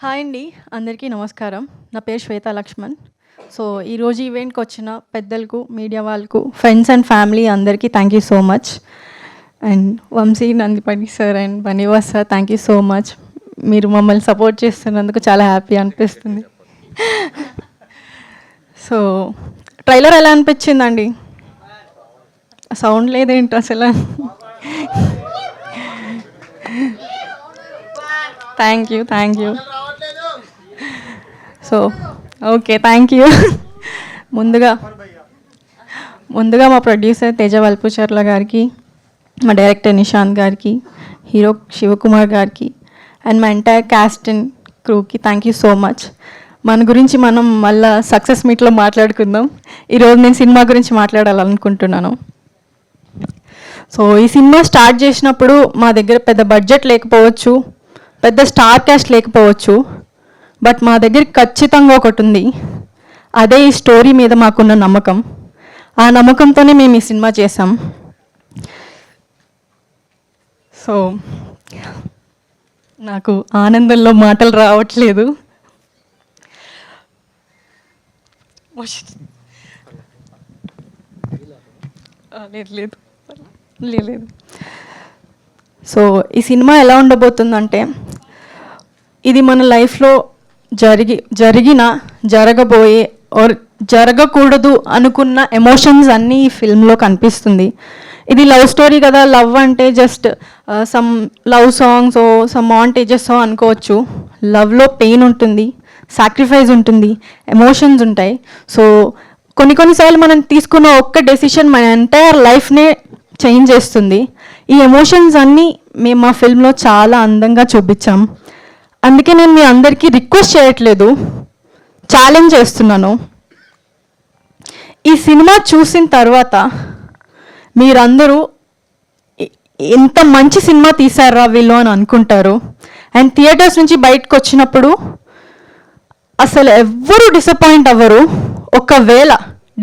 Hi అండి, అందరికీ నమస్కారం. నా పేరు శ్వేతా లక్ష్మణ్. సో ఈరోజు ఈవెంట్కి వచ్చిన పెద్దలకు, మీడియా వాళ్ళకు, ఫ్రెండ్స్ అండ్ ఫ్యామిలీ అందరికీ thank you so much. And Vamsi, Nandipani sir and Bunny Vas sir, thank you so much. మీరు మమ్మల్ని సపోర్ట్ చేస్తున్నందుకు చాలా హ్యాపీ అనిపిస్తుంది. సో ట్రైలర్ ఎలా అనిపించిందండి? సౌండ్ లేదేంటి అసలు? Thank you. So okay, thank you. ముందుగా మా ప్రొడ్యూసర్ తేజ వల్పుచర్ల గారికి, మా డైరెక్టర్ నిశాంత్ గారికి, హీరో శివకుమార్ గారికి అండ్ మా ఎంటైర్ క్యాస్ట్ అండ్ క్రూకి థ్యాంక్ యూ సో మచ్. మన గురించి మనం మళ్ళీ సక్సెస్ మీట్లో మాట్లాడుకుందాం. ఈరోజు నేను సినిమా గురించి మాట్లాడాలనుకుంటున్నాను. సో ఈ సినిమా స్టార్ట్ చేసినప్పుడు మా దగ్గర పెద్ద బడ్జెట్ లేకపోవచ్చు, పెద్ద స్టార్ క్యాస్ట్ లేకపోవచ్చు, బట్ మా దగ్గర ఖచ్చితంగా ఒకటి ఉంది. అదే ఈ స్టోరీ మీద మాకున్న నమ్మకం. ఆ నమ్మకంతోనే మేము ఈ సినిమా చేసాం. సో నాకు ఆనందంలో మాటలు రావట్లేదు. లేదు. సో ఈ సినిమా ఎలా ఉండబోతుందంటే, ఇది మన లైఫ్లో జరగబోయే ఆర్ జరగకూడదు అనుకున్న ఎమోషన్స్ అన్నీ ఈ ఫిల్మ్లో కనిపిస్తుంది. ఇది లవ్ స్టోరీ కదా, లవ్ అంటే జస్ట్ సమ్ లవ్ సాంగ్స్ ఓ సమ్ మాంటేజెస్ అనుకోవచ్చు. లవ్లో పెయిన్ ఉంటుంది, సాక్రిఫైస్ ఉంటుంది, ఎమోషన్స్ ఉంటాయి. సో కొన్నిసార్లు మనం తీసుకున్న ఒక్క డెసిషన్ మన ఎంటైర్ లైఫ్నే చేంజ్ చేస్తుంది. ఈ ఎమోషన్స్ అన్నీ మేము మా ఫిల్మ్లో చాలా అందంగా చూపించాం. అందుకే నేను మీ అందరికీ రిక్వెస్ట్ చేయట్లేదు, ఛాలెంజ్ చేస్తున్నాను. ఈ సినిమా చూసిన తర్వాత మీరందరూ ఎంత మంచి సినిమా తీశారా వీళ్ళు అని అనుకుంటారు. అండ్ థియేటర్స్ నుంచి బయటకు వచ్చినప్పుడు అసలు ఎవ్వరూ డిసప్పాయింట్ అవ్వరు. ఒకవేళ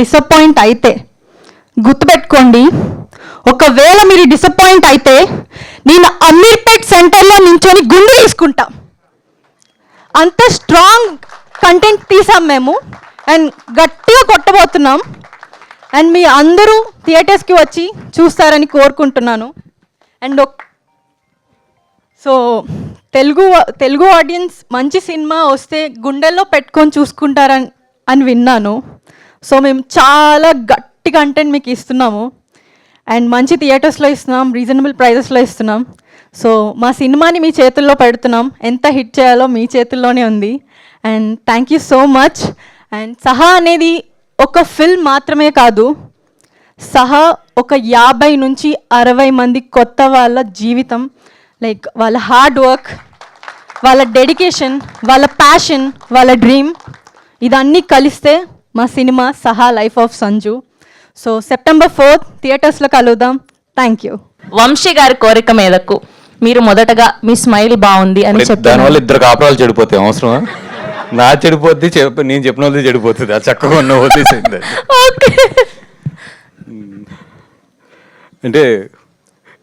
డిసప్పాయింట్ అయితే గుర్తుపెట్టుకోండి, ఒకవేళ మీరు డిసప్పాయింట్ అయితే నేను అమీర్పేట్ సెంటర్లో నించొని గుండు తీసుకుంటా. అంత స్ట్రాంగ్ కంటెంట్ తీసాం మేము అండ్ గట్టిగా కొట్టబోతున్నాం. అండ్ మీ అందరూ థియేటర్స్కి వచ్చి చూస్తారని కోరుకుంటున్నాను. అండ్ సో తెలుగు ఆడియన్స్ మంచి సినిమా వస్తే గుండెల్లో పెట్టుకొని చూసుకుంటారని విన్నాను. సో మేము చాలా గట్టి కంటెంట్ మీకు ఇస్తున్నాము అండ్ మంచి థియేటర్స్లో ఇస్తున్నాం, రీజనబుల్ ప్రైజెస్లో ఇస్తున్నాం. సో మా సినిమాని మీ చేతుల్లో పెడుతున్నాం. ఎంత హిట్ చేయాలో మీ చేతుల్లోనే ఉంది. And thank you so much. And సహా అనేది ఒక ఫిల్మ్ మాత్రమే కాదు, సహా ఒక 50 నుంచి 60 మంది కొత్త వాళ్ళ జీవితం, లైక్ వాళ్ళ హార్డ్ వర్క్, వాళ్ళ డెడికేషన్, వాళ్ళ ప్యాషన్, వాళ్ళ డ్రీమ్, ఇదన్నీ కలిస్తే మా సినిమా సహా life of Sanju. So September 4th థియేటర్స్లో కలుద్దాం. Thank you. వంశీ గారి కోరిక మేరకు మీరు మొదటగా మీ స్మైల్ బాగుంది అని చెప్పారు. దానివల్ల ఇద్దరు కాపురాలు చెడిపోతాయి. అవసరమా? నా చెడిపోద్ది, నేను చెప్పిన వాళ్ళది చెడిపోతుంది. ఆ చక్కగా ఉన్న వదిలేసింది. అంటే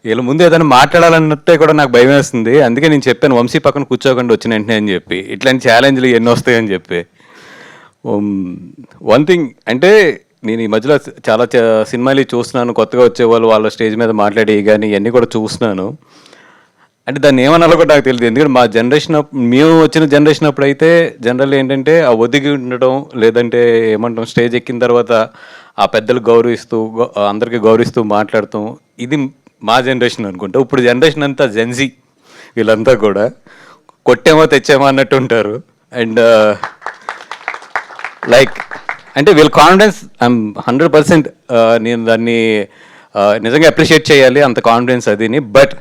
వీళ్ళ ముందు ఏదైనా మాట్లాడాలన్నట్టే కూడా నాకు భయం వేస్తుంది. అందుకే నేను చెప్పాను వంశీ పక్కన కూర్చోకుండా వచ్చిన వెంటనే అని చెప్పి, ఇట్లాంటి ఛాలెంజ్లు ఎన్ని వస్తాయని చెప్పి. వన్ థింగ్ అంటే, నేను ఈ మధ్యలో చాలా సినిమాలు చూస్తున్నాను, కొత్తగా వచ్చేవాళ్ళు వాళ్ళ స్టేజ్ మీద మాట్లాడి కానీ ఇవన్నీ కూడా చూస్తున్నాను. అంటే దాన్ని ఏమన్నా కూడా నాకు తెలియదు. ఎందుకంటే మా జనరేషన్, మేము వచ్చిన జనరేషన్ అప్పుడు అయితే జనరల్ ఏంటంటే ఆ ఒదిగి ఉండడం, లేదంటే ఏమంటాం స్టేజ్ ఎక్కిన తర్వాత ఆ పెద్దలు గౌరవిస్తూ, అందరికీ గౌరవిస్తూ మాట్లాడతాం. ఇది మా జనరేషన్ అనుకుంటా. ఇప్పుడు జనరేషన్ అంతా జెన్జీ, వీళ్ళంతా కూడా కొట్టేమో తెచ్చేమో అన్నట్టు ఉంటారు. అండ్ లైక్ అంటే వీళ్ళ కాన్ఫిడెన్స్ 100% నేను దాన్ని నిజంగా అప్రిషియేట్ చేయాలి, అంత కాన్ఫిడెన్స్ అదిని. బట్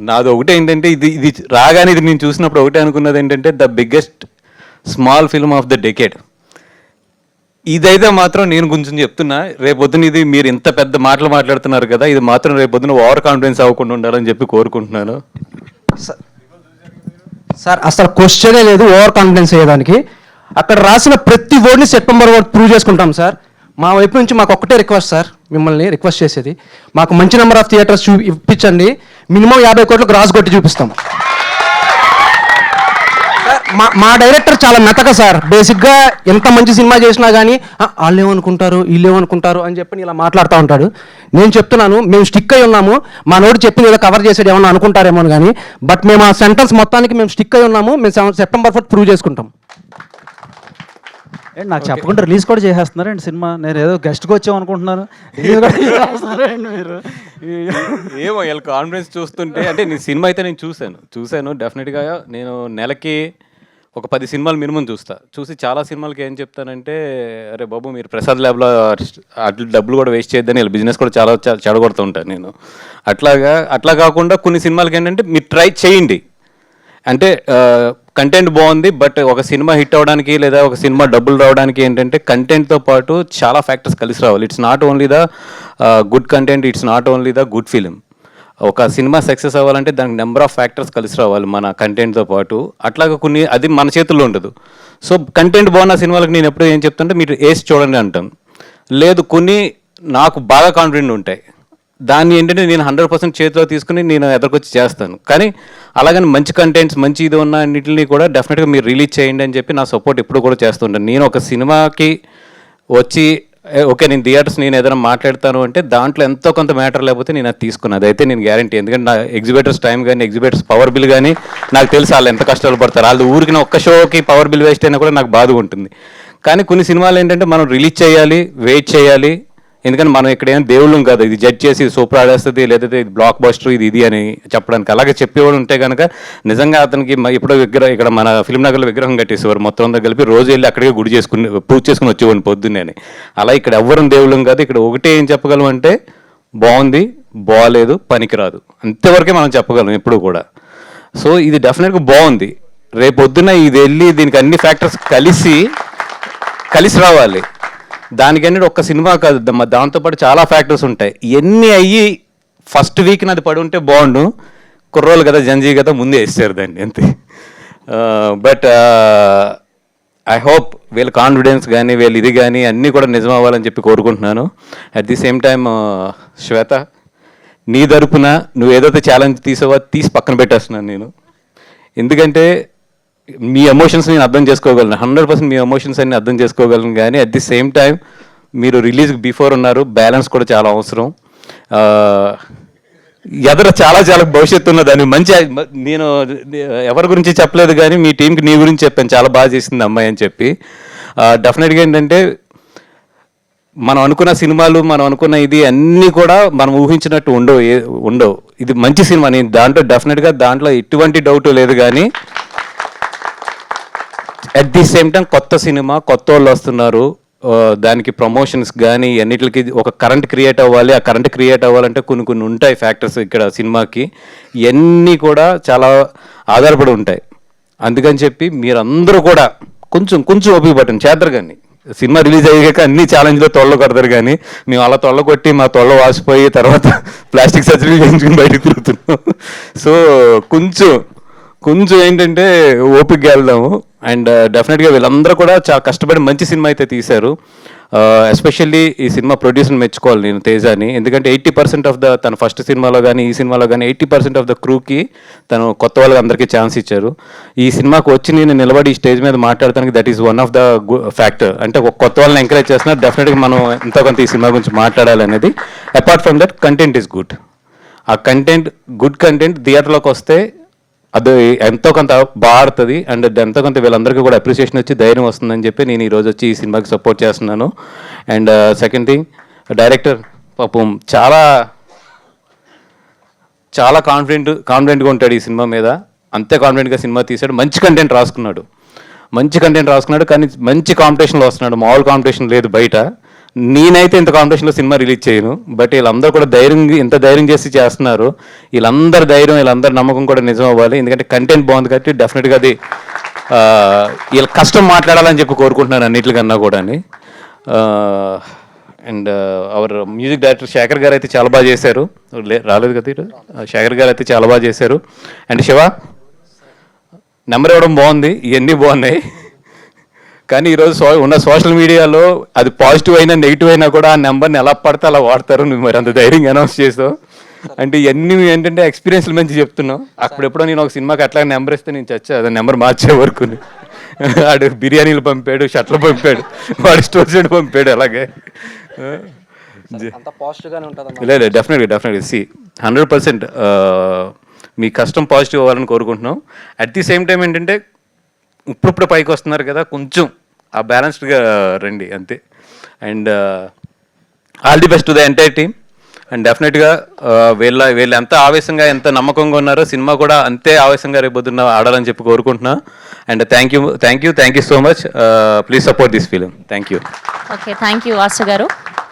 నాది ఒకటే ఏంటంటే, ఇది రాగానే ఇది నేను చూసినప్పుడు ఒకటే అనుకున్నది ఏంటంటే, the biggest small film of the decade. ఇదైతే మాత్రం నేను కొంచెం చెప్తున్నా, రేపొద్దున ఇది మీరు ఇంత పెద్ద మాటలు మాట్లాడుతున్నారు కదా, ఇది మాత్రం రేపొద్దున ఓవర్ కాన్ఫిడెన్స్ అవ్వకుండా ఉండాలని చెప్పి కోరుకుంటున్నాను. సార్ అసలు క్వశ్చనే లేదు ఓవర్ కాన్ఫిడెన్స్ అయ్యేదానికి. అక్కడ రాసిన ప్రతి వర్డ్ని September 4th ప్రూవ్ చేసుకుంటాం సార్. మా వైపు నుంచి మాకు ఒక్కటే రిక్వెస్ట్ సార్, మిమ్మల్ని రిక్వెస్ట్ చేసేది, మాకు మంచి నెంబర్ ఆఫ్ థియేటర్స్ ఇప్పించండి. మినిమం 50 కోట్లకు రాసి కొట్టి చూపిస్తాం సార్. మా డైరెక్టర్ చాలా మెతక సార్. బేసిక్గా ఎంత మంచి సినిమా చేసినా కానీ వాళ్ళు ఏమనుకుంటారు వీళ్ళు ఏమనుకుంటారు అని చెప్పి ఇలా మాట్లాడుతూ ఉంటాడు. నేను చెప్తున్నాను, మేము స్టిక్ అయి ఉన్నాము. మా నోటి చెప్పింది ఏదో కవర్ చేసేది ఏమన్నా అనుకుంటారేమో కానీ, బట్ మేము ఆ సెంటెన్స్ మొత్తానికి మేము స్టిక్ అయి ఉన్నాము. మేము సెప్టెంబర్ 4 ప్రూవ్ చేసుకుంటాం. ఏంటి నాకు చెప్పకుండా రిలీజ్ కూడా చేసేస్తున్నారండి సినిమా? నేను ఏదో గెస్ట్కి వచ్చాం అనుకుంటున్నాను. రిలీజ్ కూడా చేసేస్తున్నారండి మీరు. ఏమో వీళ్ళ కాన్ఫిడెన్స్ చూస్తుంటే, అంటే నేను సినిమా అయితే నేను చూశాను డెఫినెట్గా. నేను నెలకి ఒక 10 సినిమాలు మినిమం చూసి చాలా సినిమాలకి ఏం చెప్తానంటే, అరే బాబు మీరు ప్రసాద్ ల్యాబ్లో అట్లా డబ్బులు కూడా వేస్ట్ చేయొద్దని, వీళ్ళ బిజినెస్ కూడా చాలా చెడగొడుతూ ఉంటాను నేను. అట్లా కాకుండా కొన్ని సినిమాలకి ఏంటంటే మీరు ట్రై చేయండి. అంటే కంటెంట్ బాగుంది, బట్ ఒక సినిమా హిట్ అవ్వడానికి లేదా ఒక సినిమా డబ్బులు రావడానికి ఏంటంటే కంటెంట్తో పాటు చాలా ఫ్యాక్టర్స్ కలిసి రావాలి. It's not only the good content, it's not only the good film. ఒక సినిమా సక్సెస్ అవ్వాలంటే దానికి నెంబర్ ఆఫ్ ఫ్యాక్టర్స్ కలిసి రావాలి మన కంటెంట్తో పాటు. అట్లాగా కొన్ని అది మన చేతుల్లో ఉండదు. సో కంటెంట్ బాగున్న సినిమాలకు నేను ఎప్పుడు ఏం చెప్తుంటే మీరు వేసి చూడండి అంటాం. లేదు, కొన్ని నాకు బాగా కాన్ఫిడెంట్ ఉంటాయి, దాన్ని ఏంటంటే నేను 100% చేతిలో తీసుకుని నేను ఎదురుకొచ్చి చేస్తాను. కానీ అలాగని మంచి కంటెంట్స్ మంచి ఇది ఉన్న అన్నింటినీ కూడా డెఫినెట్గా మీరు రిలీజ్ చేయండి అని చెప్పి నా సపోర్ట్ ఎప్పుడు కూడా చేస్తుంటాను. నేను ఒక సినిమాకి వచ్చి ఓకే నేను థియేటర్స్ నేను ఏదైనా మాట్లాడతాను అంటే దాంట్లో ఎంతో కొంత మ్యాటర్ లేకపోతే నేను అది తీసుకున్నాను, అదైతే నేను గ్యారంటీ. ఎందుకంటే నా ఎగ్జిబిటర్స్ టైం కానీ ఎగ్జిబిటర్స్ పవర్ బిల్ కానీ నాకు తెలుసు వాళ్ళు ఎంత కష్టాలు పడతారు. వాళ్ళు ఊరికి ఒక్క షోకి పవర్ బిల్ వేస్ట్ అయినా కూడా నాకు బాధగా ఉంటుంది. కానీ కొన్ని సినిమాలు ఏంటంటే మనం రిలీజ్ చేయాలి, వెయిట్ చేయాలి. ఎందుకంటే మనం ఇక్కడ ఏం దేవుళ్ళం కాదు, ఇది జడ్జ్ చేసి సూపర్ ఆడేస్తుంది లేకపోతే ఇది బ్లాక్ బస్టర్ ఇది అని చెప్పడానికి. అలాగే చెప్పేవాడు ఉంటే కనుక నిజంగా అతనికి ఇప్పుడు ఇక్కడ మన ఫిల్మ్ నగర్లో విగ్రహం కట్టేసేవారు, మొత్తం అంతా కలిపి రోజు వెళ్ళి అక్కడికే గుడి చేసుకుని పూజ చేసుకుని వచ్చేవాడిని పొద్దున్నే. అలా ఇక్కడ ఎవ్వరం దేవుళ్ళం కాదు. ఇక్కడ ఒకటే ఏం చెప్పగలం అంటే బాగుంది, బాగాలేదు, పనికిరాదు, అంతవరకే మనం చెప్పగలం ఎప్పుడు కూడా. సో ఇది డెఫినెట్గా బాగుంది. రేపు పొద్దున్న ఇది వెళ్ళి దీనికి అన్ని ఫ్యాక్టర్స్ కలిసి రావాలి. దానికన్నీ ఒక్క సినిమా కాదు, దాంతోపాటు చాలా ఫ్యాక్టర్స్ ఉంటాయి. ఇవన్నీ అయ్యి ఫస్ట్ వీక్ని అది పడి ఉంటే బాగుండు. కుర్రోలు కదా, జంజీ కదా, ముందే వేస్తారు దాన్ని అంతే. బట్ ఐ హోప్ వీళ్ళ కాన్ఫిడెన్స్ కానీ వీళ్ళు ఇది కానీ అన్నీ కూడా నిజం అవ్వాలని చెప్పి కోరుకుంటున్నాను. అట్ ది సేమ్ టైం శ్వేత, నీ తరపున నువ్వు ఏదైతే ఛాలెంజ్ తీసి పక్కన పెట్టేస్తున్నాను నేను. ఎందుకంటే మీ ఎమోషన్స్ నేను అర్థం చేసుకోగలను, 100% మీ ఎమోషన్స్ అన్ని అర్థం చేసుకోగలను. కానీ అట్ ది సేమ్ టైం మీరు రిలీజ్ బిఫోర్ ఉన్నారు, బ్యాలెన్స్ కూడా చాలా అవసరం. ఎదర చాలా భవిష్యత్తు ఉన్నదని మంచి, నేను ఎవరి గురించి చెప్పలేదు కానీ మీ టీంకి నీ గురించి చెప్పాను, చాలా బాగా చేసింది అమ్మాయి అని చెప్పి. డెఫినెట్గా ఏంటంటే మనం అనుకున్న సినిమాలు మనం అనుకున్న ఇది అన్నీ కూడా మనం ఊహించినట్టు ఉండవు. ఇది మంచి సినిమా, నేను దాంట్లో డెఫినెట్గా దాంట్లో ఎటువంటి డౌట్ లేదు. కానీ అట్ ది సేమ్ టైం కొత్త సినిమా, కొత్త వాళ్ళు వస్తున్నారు, దానికి ప్రమోషన్స్ కానీ అన్నిటికి ఒక కరెంట్ క్రియేట్ అవ్వాలి. ఆ కరెంట్ క్రియేట్ అవ్వాలంటే కొన్ని ఉంటాయి ఫ్యాక్టర్స్ ఇక్కడ సినిమాకి, ఇవన్నీ కూడా చాలా ఆధారపడి ఉంటాయి. అందుకని చెప్పి మీరందరూ కూడా కొంచెం ఓపిక పట్టండి, చేద్దరు. కానీ సినిమా రిలీజ్ అయ్యాక అన్ని ఛాలెంజ్లో తొళ్ళ కొడతారు, కానీ మేము అలా తొళ్ళ కొట్టి మా తొళ్ళ వాసిపోయి తర్వాత ప్లాస్టిక్ సర్జరీ చేయించుకుని బయటకు తిరుగుతున్నాం. సో కొంచెం ఏంటంటే ఓపికగా వెళ్దాము. అండ్ డెఫినెట్గా వీళ్ళందరూ కూడా చాలా కష్టపడి మంచి సినిమా అయితే తీశారు. ఎస్పెషల్లీ ఈ సినిమా ప్రొడ్యూసర్ని మెచ్చుకోవాలి నేను, తేజాని. ఎందుకంటే 80% ఆఫ్ తన ఫస్ట్ సినిమాలో కానీ ఈ సినిమాలో కానీ 80% ఆఫ్ ద క్రూకి తను కొత్త వాళ్ళకి అందరికీ ఛాన్స్ ఇచ్చారు. ఈ సినిమాకి వచ్చి నేను నిలబడి ఈ స్టేజ్ మీద మాట్లాడటానికి that is one of the factor. అంటే ఒక కొత్త వాళ్ళని ఎంకరేజ్ చేస్తున్నారు. డెఫినెట్గా మనం ఎంతో కొంత ఈ సినిమా గురించి మాట్లాడాలనేది. Apart from that content is good. ఆ కంటెంట్ గుడ్ కంటెంట్ థియేటర్లోకి వస్తే అది ఎంతో కొంత బాగుతుంది. అండ్ ఎంతో కొంత వీళ్ళందరికీ కూడా అప్రిసియేషన్ వచ్చి ధైర్యం వస్తుందని చెప్పి నేను ఈరోజు వచ్చి ఈ సినిమాకి సపోర్ట్ చేస్తున్నాను. అండ్ సెకండ్ థింగ్, డైరెక్టర్ పాపం చాలా కాన్ఫిడెంట్గా ఉంటాడు ఈ సినిమా మీద. అంతే కాన్ఫిడెంట్గా సినిమా తీశాడు. మంచి కంటెంట్ రాసుకున్నాడు. కానీ మంచి కాంపిటీషన్లో వస్తున్నాడు. మామూలు కాంపిటీషన్ లేదు బయట. నేనైతే ఇంత కాంపిటీషన్లో సినిమా రిలీజ్ చేయను. బట్ వీళ్ళందరూ కూడా ఇంత ధైర్యం చేసి చేస్తున్నారు. వీళ్ళందరి ధైర్యం, వీళ్ళందరి నమ్మకం కూడా నిజం అవ్వాలి. ఎందుకంటే కంటెంట్ బాగుంది కాబట్టి డెఫినెట్గా అది వీళ్ళ కష్టం మాట్లాడాలని చెప్పి కోరుకుంటున్నాను అన్నిటికన్నా కూడా. And our music director Shekhar గారు అయితే చాలా బాగా చేశారు. రాలేదు కదా, శేఖర్ గారు అయితే చాలా బాగా చేశారు. అండ్ శివ నెంబర్ ఇవ్వడం బాగుంది, ఇవన్నీ బాగున్నాయి. కానీ ఈరోజు ఉన్న సోషల్ మీడియాలో అది పాజిటివ్ అయినా నెగిటివ్ అయినా కూడా ఆ నెంబర్ని ఎలా పడితే అలా వాడతారు. నువ్వు మరి అంత ధైర్యంగా అనౌన్స్ చేసావు. అంటే ఇవన్నీ ఏంటంటే ఎక్స్పీరియన్స్లు మంచి చెప్తున్నాం. అప్పుడెప్పుడో నేను ఒక సినిమాకి అట్లా నెంబర్ ఇస్తే నేను చచ్చా, అదే నెంబర్ మార్చే వరకు. వాడు బిర్యానీలు పంపాడు, షర్ట్లు పంపాడు, వాడు స్టోర్స్ పంపాడు. అలాగే అంత పాజిటివ్గానే ఉంటుంది. లేదు, డెఫినెట్గా సి 100% మీ కష్టం పాజిటివ్ అవ్వాలని కోరుకుంటున్నాం. అట్ ది సేమ్ టైం ఏంటంటే ఇప్పుడు పైకి వస్తున్నారు కదా, కొంచెం ఆ బ్యాలెన్స్డ్గా రండి అంతే. And all the best to the entire team. And డెఫినెట్గా వీళ్ళు ఎంత ఆవేశంగా ఎంత నమ్మకంగా ఉన్నారో సినిమా కూడా అంతే ఆవేశంగా రేపొద్దున్న ఆడాలని చెప్పి కోరుకుంటున్నా. And thank you so much. Please support this film. Thank you. Okay, thank you Asha గారు.